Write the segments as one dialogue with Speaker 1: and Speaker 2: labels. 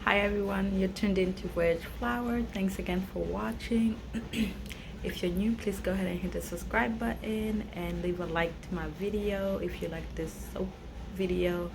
Speaker 1: Hi everyone, you're tuned into Voyage Flower. Thanks again for watching. If you're new, please go ahead and hit the subscribe button and leave a like to my video if you like this soap video.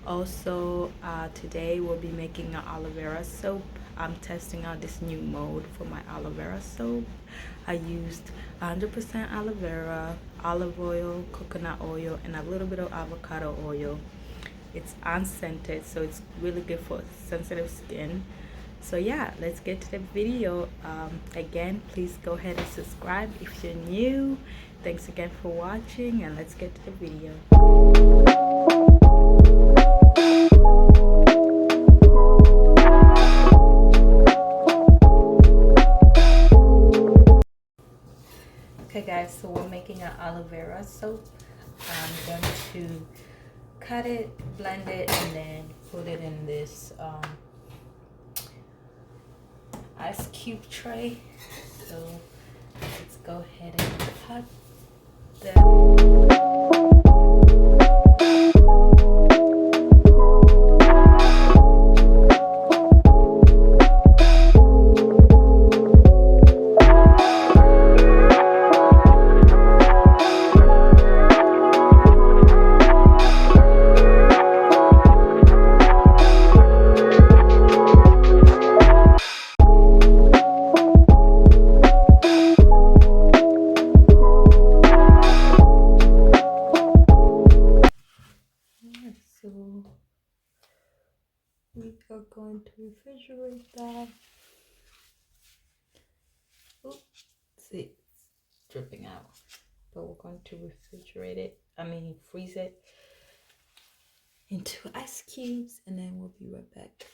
Speaker 1: Also, today we'll be making an aloe vera soap. I'm testing out this new mode for my aloe vera soap. I used 100% aloe vera, olive oil, coconut oil, and a little bit of avocado oil. It's unscented, so it's really good for sensitive skin. So yeah, let's get to the video. Again, please go ahead and subscribe if you're new. Thanks again for watching, and let's get to the video. Okay guys, so we're making an aloe vera soap. I'm going to cut it, blend it, and then put it in this ice cube tray. So let's go ahead and cut them. So we are going to refrigerate that. Oops, see, it's dripping out. But we're going to refrigerate it. Freeze it into ice cubes, and then we'll be right back.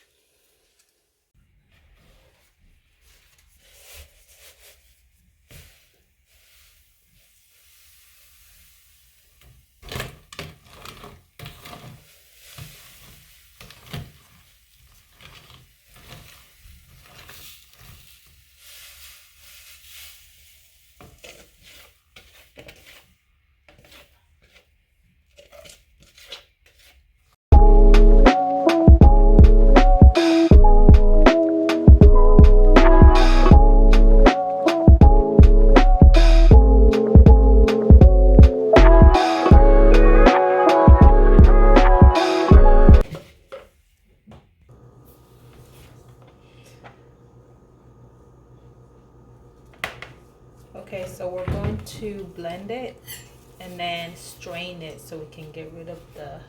Speaker 1: Okay, so we're going to blend it and then strain it so we can get rid of the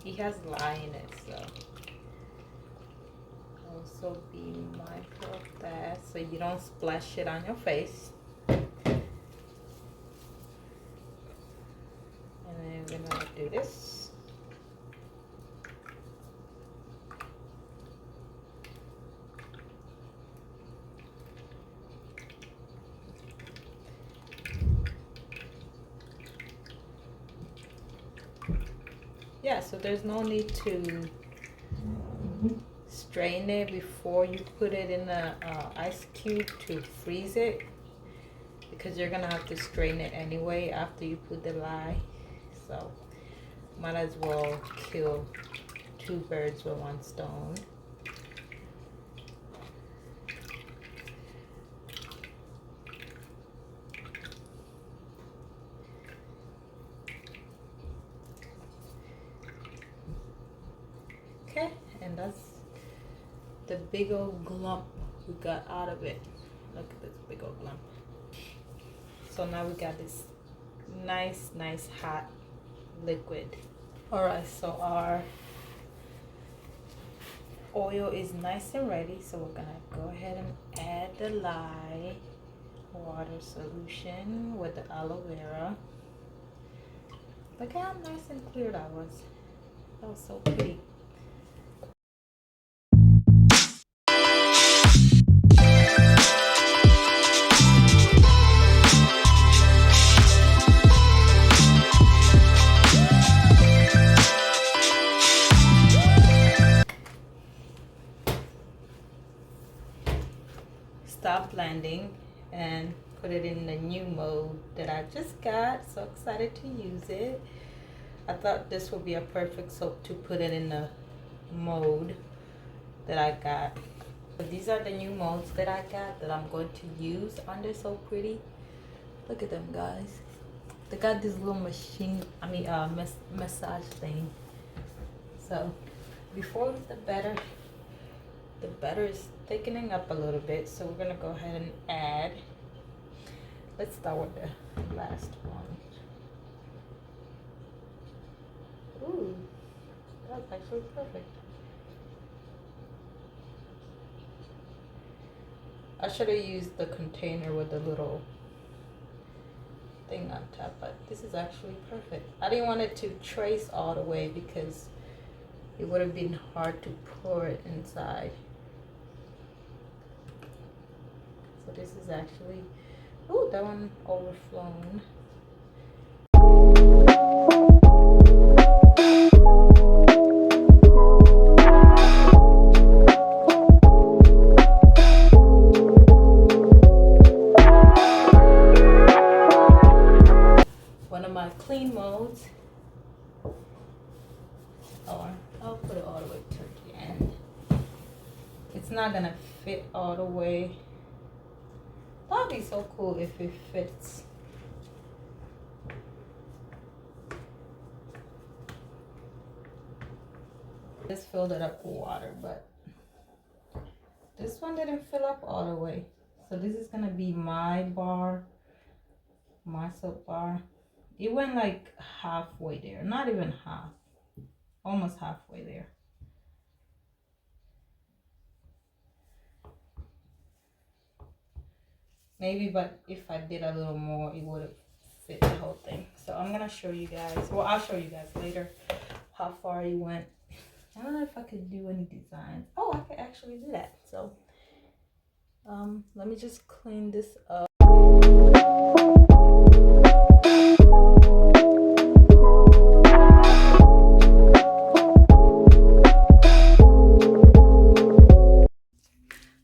Speaker 1: he has lye in it, so also be mindful of that so you don't splash it on your face. And then we're gonna do this. Yeah, so there's no need to strain it before you put it in the ice cube to freeze it, because you're gonna have to strain it anyway after you put the lye. So might as well kill two birds with one stone. Okay, and that's the big old glump we got out of it. Look at this big old glump. So now we got this nice hot liquid. All right, so our oil is nice and ready, so we're gonna go ahead and add the lye water solution with the aloe vera. Look how nice and clear that was. That was so pretty. Stop blending and put it in the new mode that I just got. So excited to use it. I thought this would be a perfect soap to put it in the mode that I got. So these are the new molds that I got that I'm going to use on. They're so pretty. Look at them, guys. They got this little machine, massage thing. So before the batter is thickening up a little bit, so we're gonna go ahead and add. Let's start with the last one. Ooh, that's actually perfect. I should have used the container with the little thing on top, but this is actually perfect. I didn't want it to trace all the way because it would have been hard to pour it inside. So this is actually, ooh, that one overflown. One of my clean modes. Oh, I'll put it all the way to the end. It's not gonna fit all the way. That'd be so cool if it fits. Just filled it up with water, but this one didn't fill up all the way. So this is gonna be my bar, my soap bar. It went like halfway there, not even half, almost halfway there. Maybe, but if I did a little more, it would have fit the whole thing. So I'm gonna show you guys, well, I'll show you guys later how far it went. I don't know if I could do any designs. Oh, I could actually do that. So let me just clean this up.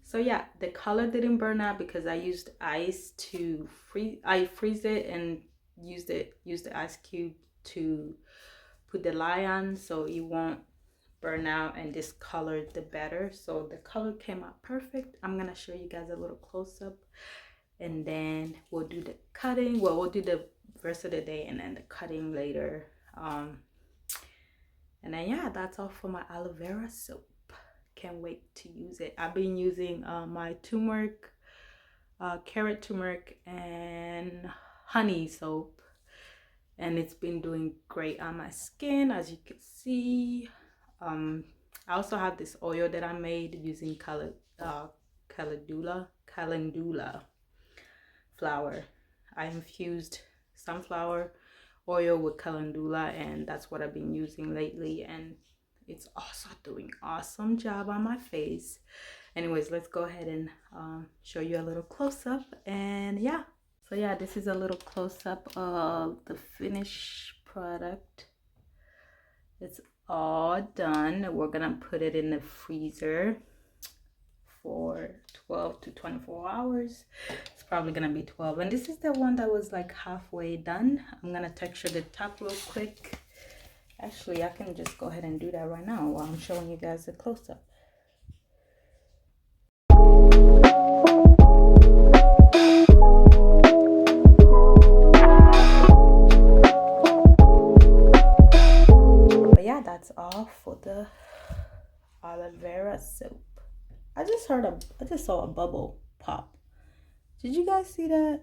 Speaker 1: So yeah, the color didn't burn out because I used ice to freeze it and used the ice cube to put the lye on, so it won't burn out and discolor the batter. So the color came out perfect. I'm gonna show you guys a little close-up, and then we'll do the cutting. Well, we'll do the rest of the day and then the cutting later. And then yeah, that's all for my aloe vera soap. Can't wait to use it. I've been using my turmeric, carrot turmeric and honey soap, and it's been doing great on my skin, as you can see. I also have this oil that I made using calendula flower. I infused sunflower oil with calendula, and that's what I've been using lately, and it's also doing awesome job on my face. Anyways, let's go ahead and show you a little close-up. And yeah, so yeah, this is a little close-up of the finished product. It's all done. We're gonna put it in the freezer for 12 to 24 hours. It's probably gonna be 12, and this is the one that was like halfway done. I'm gonna texture the top real quick. Actually, I can just go ahead and do that right now while I'm showing you guys a close-up. But yeah, that's all for the aloe vera soap. I just saw a bubble pop. Did you guys see that?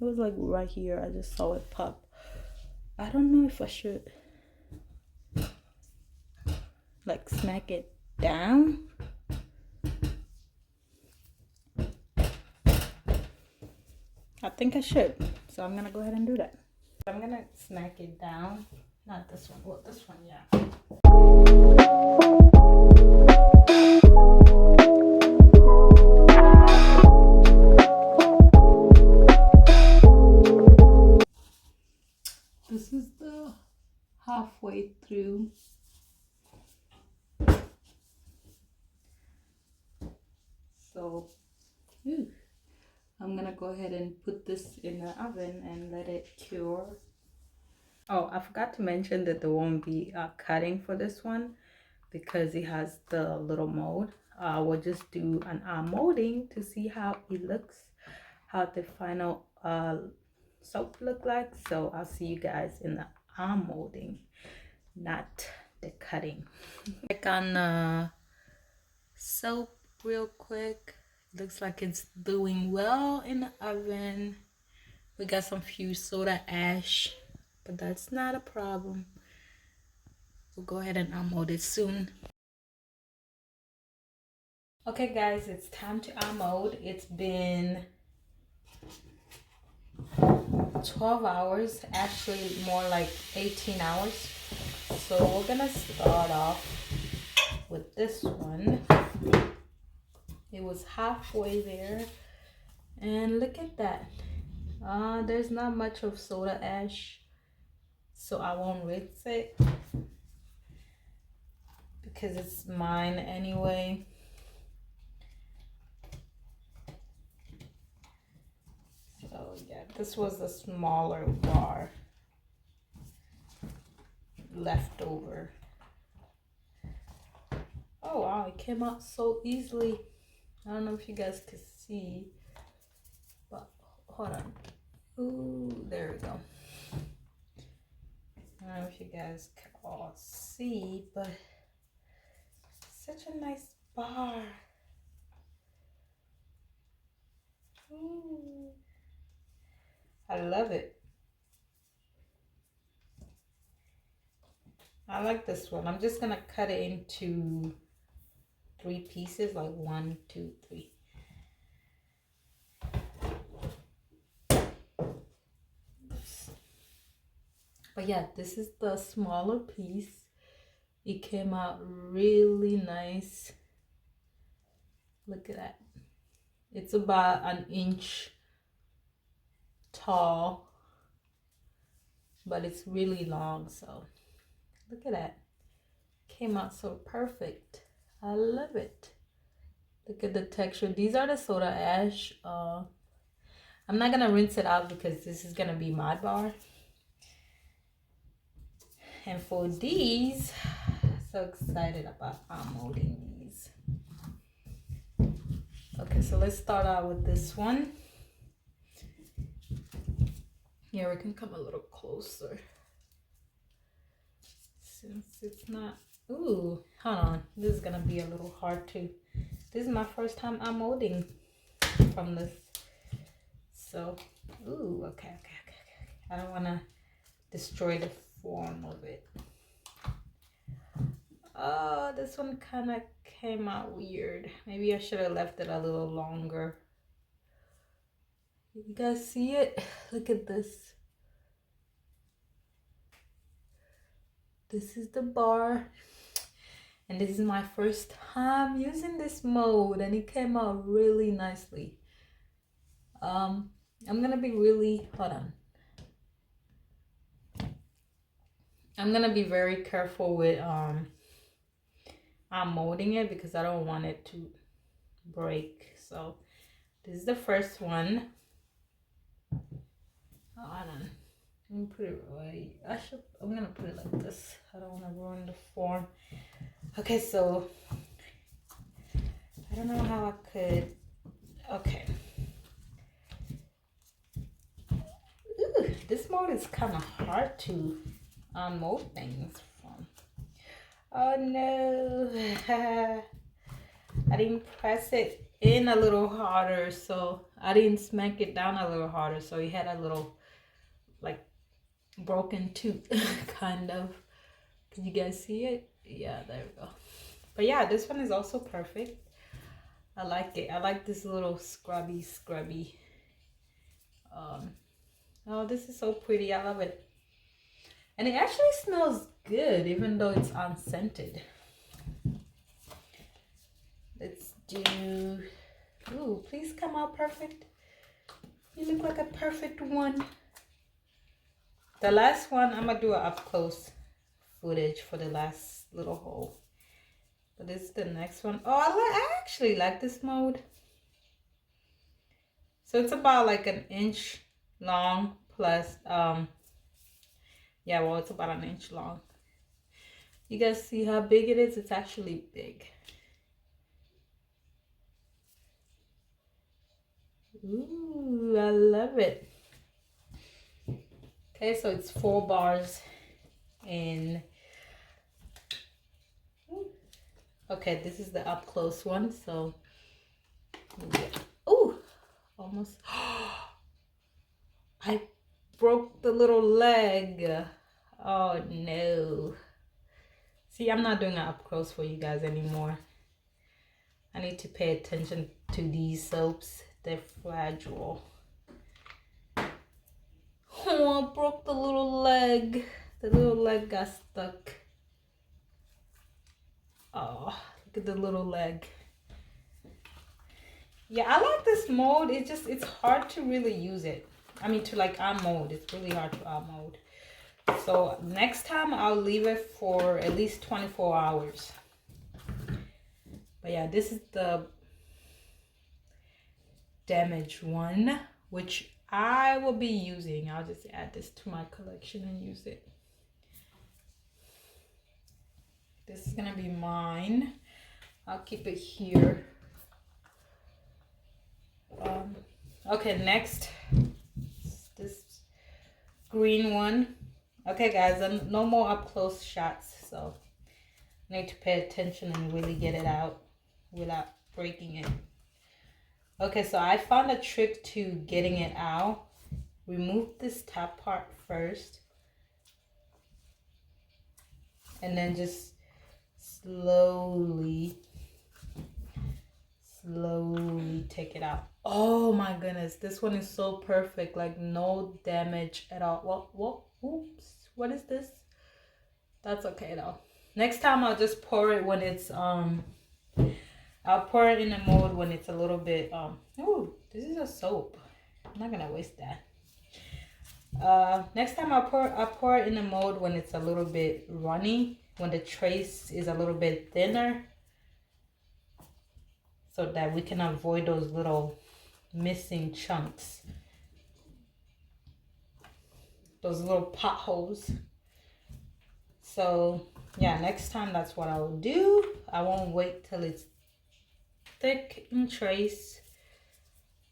Speaker 1: It was like right here. I just saw it pop. I don't know if I should like smack it down. I think I should, so I'm gonna go ahead and do that. I'm gonna smack it down. Not this one, well, this one, yeah. halfway through. So I'm gonna go ahead and put this in the oven and let it cure. Oh, I forgot to mention that there won't be cutting for this one because it has the little mold. We'll just do an molding to see how it looks, how the final soap look like. So I'll see you guys in the molding, not the cutting. Check on the soap real quick. Looks like it's doing well in the oven. We got some fused soda ash, but that's not a problem. We'll go ahead and unmold it soon. Okay guys, it's time to unmold. It's been 12 hours, actually more like 18 hours. So we're gonna start off with this one. It was halfway there, and look at that. There's not much of soda ash, so I won't rinse it because it's mine anyway. So yeah, this was the smaller bar left over. Oh wow, it came out so easily. I don't know if you guys can see, but hold on. Ooh, there we go. I don't know if you guys can all see, but such a nice bar. Ooh, I love it. I like this one. I'm just gonna cut it into 3 pieces, like 1, 2, 3. Oops. But yeah, this is the smaller piece. It came out really nice. Look at that. It's about 1 inch tall, but it's really long. So look at that. Came out so perfect. I love it. Look at the texture. These are the soda ash. I'm not gonna rinse it out because this is gonna be my bar. And for these, so excited about molding these. Okay, so let's start out with this one. Yeah, we can come a little closer since it's not. Ooh, hold on. This is gonna be a little hard to. This is my first time I'm molding from this. So, ooh, okay. I don't wanna destroy the form of it. Oh, this one kind of came out weird. Maybe I should have left it a little longer. You guys see it? Look at this. This is the bar. And this is my first time using this mold, and it came out really nicely. I'm gonna be really, hold on. I'm gonna be very careful with I'm molding it because I don't want it to break. So this is the first one. Hold on. Let me put it right. I'm gonna put it like this. I don't want to ruin the form. Okay, so I don't know how I could. Okay. Ooh, this mold is kind of hard to mold things from. Oh no. I didn't press it in a little harder, so I didn't smack it down a little harder, so it had a little like broken tooth kind of. Can you guys see it? Yeah, there we go. But yeah, this one is also perfect. I like it. I like this little scrubby oh, this is so pretty. I love it. And it actually smells good even though it's unscented. Let's do, ooh, please come out perfect. You look like a perfect one. The last one, I'm gonna do it up close footage for the last little hole. But this is the next one. Oh, I actually like this mode. So it's about like an inch long plus, yeah, well, it's about an inch long. You guys see how big it is? It's actually big. Ooh, I love it. Okay, so it's 4 bars in. Okay, this is the up close one. So, yeah. Ooh, almost. I broke the little leg. Oh no. See, I'm not doing it up close for you guys anymore. I need to pay attention to these soaps. They're fragile. Oh, I broke the little leg. The little leg got stuck. Oh, look at the little leg. Yeah, I like this mode. It's hard to really use it. I mean, to like eye mode. It's really hard to eye mode. So next time I'll leave it for at least 24 hours. But yeah, this is the damaged one, which I will be using. I'll just add this to my collection and use it. This is gonna be mine. I'll keep it here. Okay, next, this green one. Okay guys, no more up close shots, so I need to pay attention and really get it out without breaking it. Okay, so I found a trick to getting it out. Remove this top part first, and then just slowly take it out. Oh my goodness, this one is so perfect, like no damage at all. Well, oops, what is this? That's okay though. Next time I'll just pour it when it's I'll pour it in a mode when it's a little bit oh, this is a soap. I'm not gonna waste that. Next time I'll pour it in a mode when it's a little bit runny, when the trace is a little bit thinner, so that we can avoid those little missing chunks, those little potholes. So yeah, next time that's what I will do. I won't wait till it's thick in trace.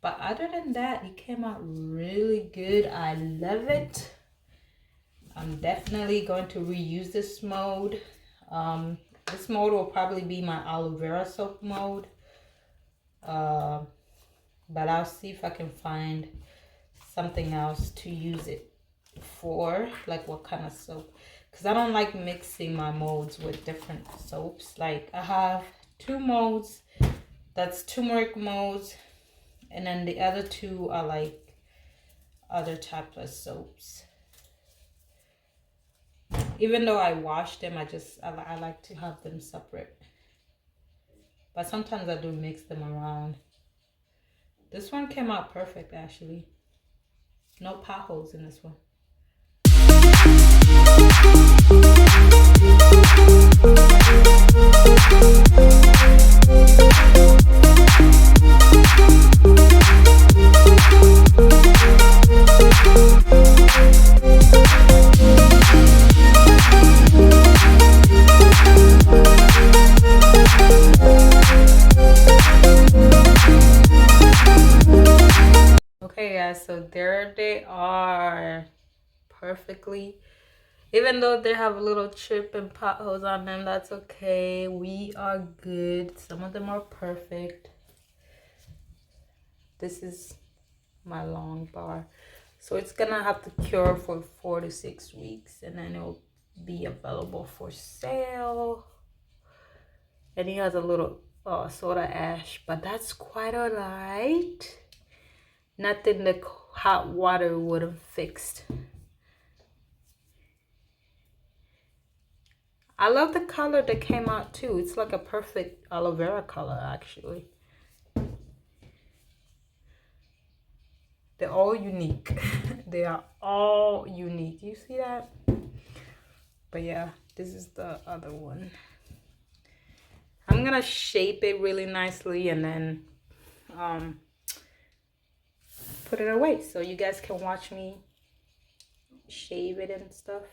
Speaker 1: But other than that, it came out really good. I love it. I'm definitely going to reuse this mode. This mode will probably be my aloe vera soap mode. But I'll see if I can find something else to use it for, like what kind of soap, because I don't like mixing my modes with different soaps. Like I have 2 modes, that's turmeric modes, and then the other 2 are like other types of soaps. Even though I wash them, I like to have them separate, but sometimes I do mix them around. This one came out perfect actually. No potholes in this one. Okay guys, so there they are, perfectly. Even though they have a little chip and potholes on them, that's okay. We are good. Some of them are perfect. This is my long bar. So it's gonna have to cure for 4 to 6 weeks, and then it'll be available for sale. And he has a little soda ash, but that's quite alright. Nothing the hot water would have fixed. I love the color that came out too. It's like a perfect aloe vera color actually. They're all unique. They are all unique. You see that? But yeah, this is the other one. I'm gonna shape it really nicely and then put it away so you guys can watch me shave it and stuff.